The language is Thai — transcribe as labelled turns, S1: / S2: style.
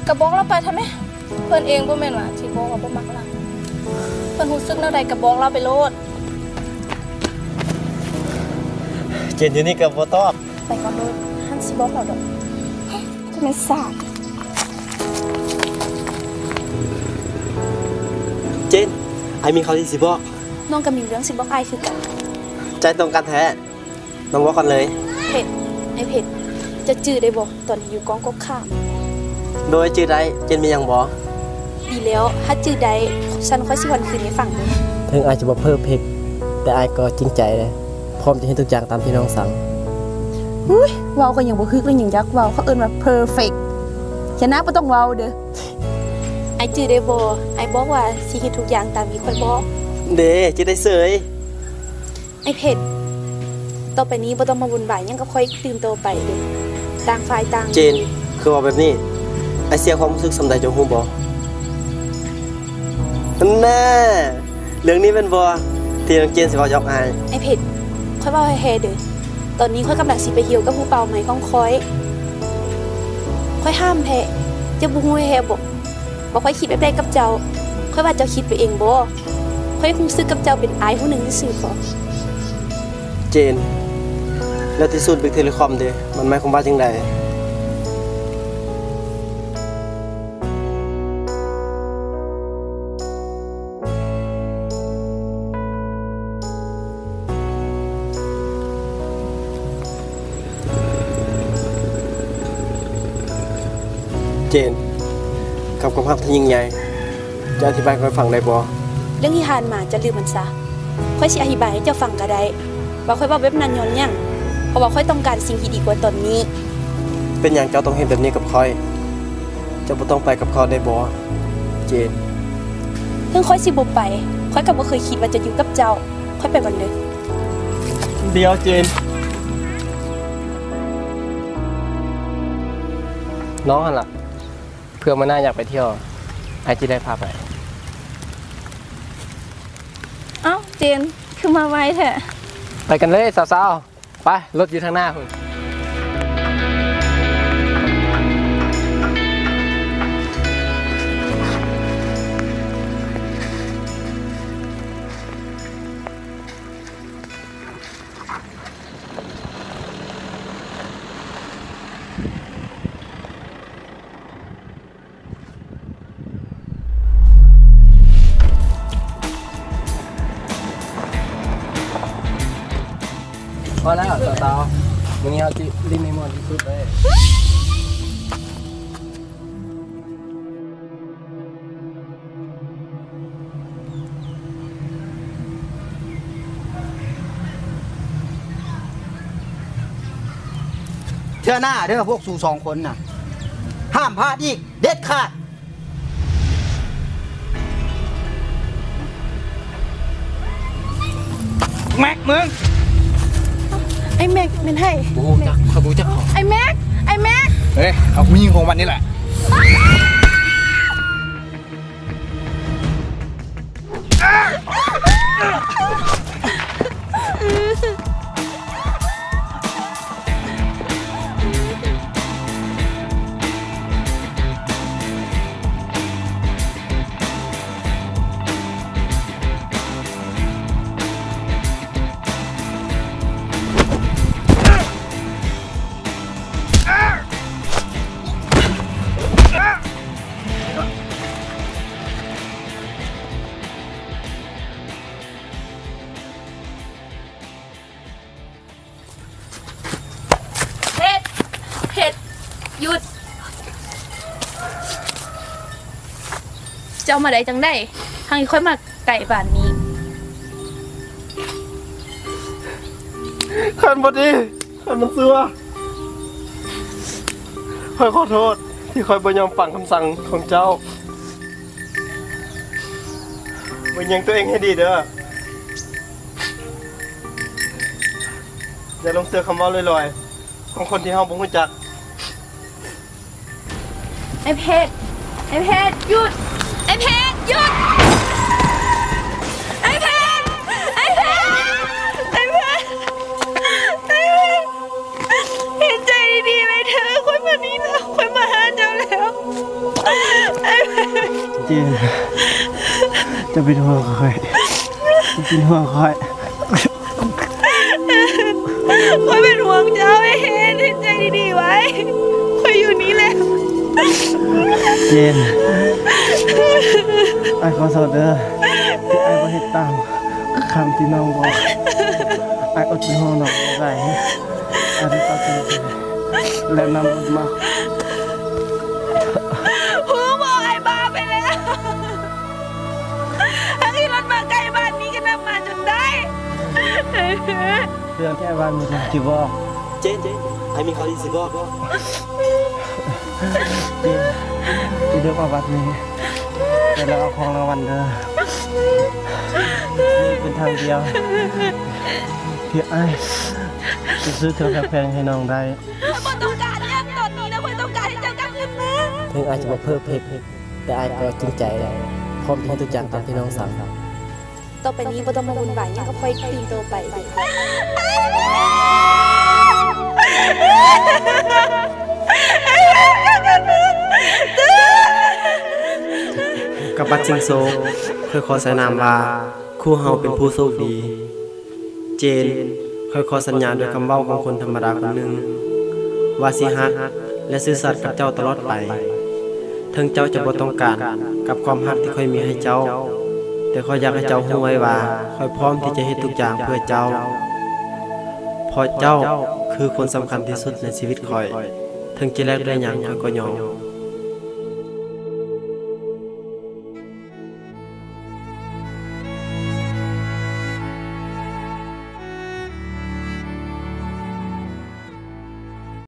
S1: กระบอกเราไปทำไมเพื่อนเองบ่แม่นว่าที่บอกว่าบ่มักเราเพื่อนรู้สึกแนวใดกระบอกเราไปโลด
S2: เจนอยู่นี่กับบ่ตอบ
S1: ไปก่อนโลดหันสิบอกเราดอกจะเป็นสาด
S2: เจนไอ้มีเขาที่สิบอก
S1: น้องก็มีเรื่องสิบอกไอ้คือกัน
S2: ใจตรงกันแท้น้องบอกกันเลย
S1: เผ็ดไอ้เผ็ดจะจื้อได้บ่ตอนที่อยู่กองกบข้าม
S2: โดยจื้อได้เจนมีอย่างบอก
S1: ดีแล้วถ้าจื้อได้ฉันค่อยสิวันคืนให้ฟังเลย
S2: ถึงอาจจะบ่เพอร์เฟกต์แต่ไอ้ก็จริงใจเลยพร้อมจะให้ทุกอย่างตามที่น้องสั่ง
S1: อุ้ยเว้าก็ยังบ่ฮึกเลยยังยักเว้าเขาเอิ้นว่า perfect ฉะนั้นบ่ต้องเว้าเด้อไอ้จื้อได้บ่ไอ้บอกว่าสิเฮ็ดทุกอย่างตามที่ค่อยบอก
S2: เด้จื้อได้เสย
S1: ไอ้เผ็ดต่อไปนี้บ่ต้องมาวุ่นวายยังกับค่อยตื่นโตไปเด้อต่างฝ่ายต่าง
S2: เจนคือว่าแบบนี้ไอ้เสียความรู้สึกสำใดจงฮู้บ่แน่เรื่องนี้เป็นบ่ที่น้องเจนสิเว้ายอกอาย
S1: ไอ้เผ็ดค่อยเว้าให้แฮเด้อตอนนี้ค่อยกำลังสิไปเหี่ยวกับผู้เป่าใหม่ของค่อยห้ามแพ้จะบ่ฮู้ให้แฮบ่ค่อยคิดแบบใดกับเจ้าค่อยว่าเจ้าคิดไปเองบ่ค่อยรู้สึกกับเจ้าเป็นอายผู้หนึ่งซื่อๆพอ
S2: เจนแล้วที่สุดบิ๊กเทเลคอมเด้มันหมายความว่าจังไดเจนกับความรักที่ยิ่งใหญ่จะอธิบายให้ฟังได้บ่
S1: เรื่องที่ผ่านมาจะลืมมันซะค่อยสิอธิบายให้เจ้าฟังก็ได้ว่าค่อยว่าแบบนั้นย้อนหยังเพราะว่าค่อยต้องการสิ่งที่ดีกว่าตอนนี้
S2: เป็นอย่างเจ้าต้องเห็นแบบนี้กับค่อยเจ้าบ่ต้องไปกับเขาได้บ่เจน
S1: ถึงค่อยสิบ่ไปค่อยก็บ่เคยคิดว่าจะอยู่กับเจ้าค่อยไปก่อนเด้อ
S2: เดี๋ยวเจนน้องหั่นล่ะเพื่อมาหน้าอยากไปเที่ยวไอจีได้พาไป
S1: เอ้าเจนคือมาไวแท้
S2: ไปกันเลยสาวๆไปรถอยู่ทางหน้าคุณพอแล้วต่อวันนี้เอาที่ริมในมอนที่สุดเลย
S3: เชื่อหน้าเด้อพวกสู่2 คนน่ะห้ามพลาดอีกเด็ดขาดแม็กมึง
S1: ไอ้แม็กเป็นให้
S2: บูจักขบูจัก
S1: ไอ้แม็ก
S3: เฮ้ยเอาผู้หญิงของมันนี่แหละ
S1: หยุดเจ้ามาได้จังได้ทางนี้ค่อยมาไก่บ้านนี้
S2: ขันพอดีขันมันเสือคอยขอโทษที่คอยบ่ยอมฟังคำสั่งของเจ้าบ่ยังตัวเองให้ดีเด้ออย่าลงเสือคำว่าลอยๆของคนที่เฮาบ่รู้จัก
S1: ไอ้เพชรหยุดไอ้เพชรหยุดไอ้เพชรเห็นใจดีๆไหมเธอค่อยมานี้แล้วค่อยมาหาเจ้าแล้ว
S2: จะเป็นห่วงคอยเป็นห่วงคอย
S1: คอยเป็นห่วงเจ้าไอ้เฮนใจดีๆไว้คอยอยู่นี่แหละ
S2: เจนไอ้ขอโทษเด้อที่ไอ้บ่เฮ็ดตามคำที่น้องบอกไอ้อดเป็นห่วงน้องบ่ได้ไอ้ได้ตัดสินใจและนำรถมา
S1: หูบอกไอ้บ้าไปแล้วทั้งที่รถมาใกล้บ้านนี้ก็นำมาจนได้
S2: เรื่องแค่วันมีคนที่บอก
S4: เจนไอ้มีข่าวดีสิบอก
S2: เจนที่เรื่องประวัตินี้แต่เราเอาของรางวัลเด้อนี่เป็นทางเดียวที่ไอ้จะซื้อเครื่องแพงให้น้องได้
S1: คอยต้องการเงินตอนนี้นะคอยต้องการให้เจ้ากลับคืนมา
S4: ถึงไอ้จะบอกเพิ่มเพกแต่ไอ้ก็จริงใจพร้อมที่ทุกอย่างตามที่น้องสั่ง
S1: ต่อไปนี้บ่ต้องมาวุ่นวายหยังก็ค่อยตีนโตไป
S2: กับบัตรซิงโซค่อยขอสนามว่าคู่เฮาเป็นผู้โชคดี เจนค่อยขอสัญญาด้วยคำเว้าของคนธรรมดาคนหนึ่งว่าสิฮักและซื่อสัตย์กับเจ้าตลอดไปถึงเจ้าจะบ่ต้องการกับความฮักที่ค่อยมีให้เจ้าแต่ค่อยอยากให้เจ้ารู้ไว้ว่าค่อยพร้อมที่จะเฮ็ดทุกอย่างเพื่อเจ้าเพราะเจ้าคือคนสำคัญที่สุดในชีวิตค่อยถึงจะแลกด้วยหยังค่อยก็ยอม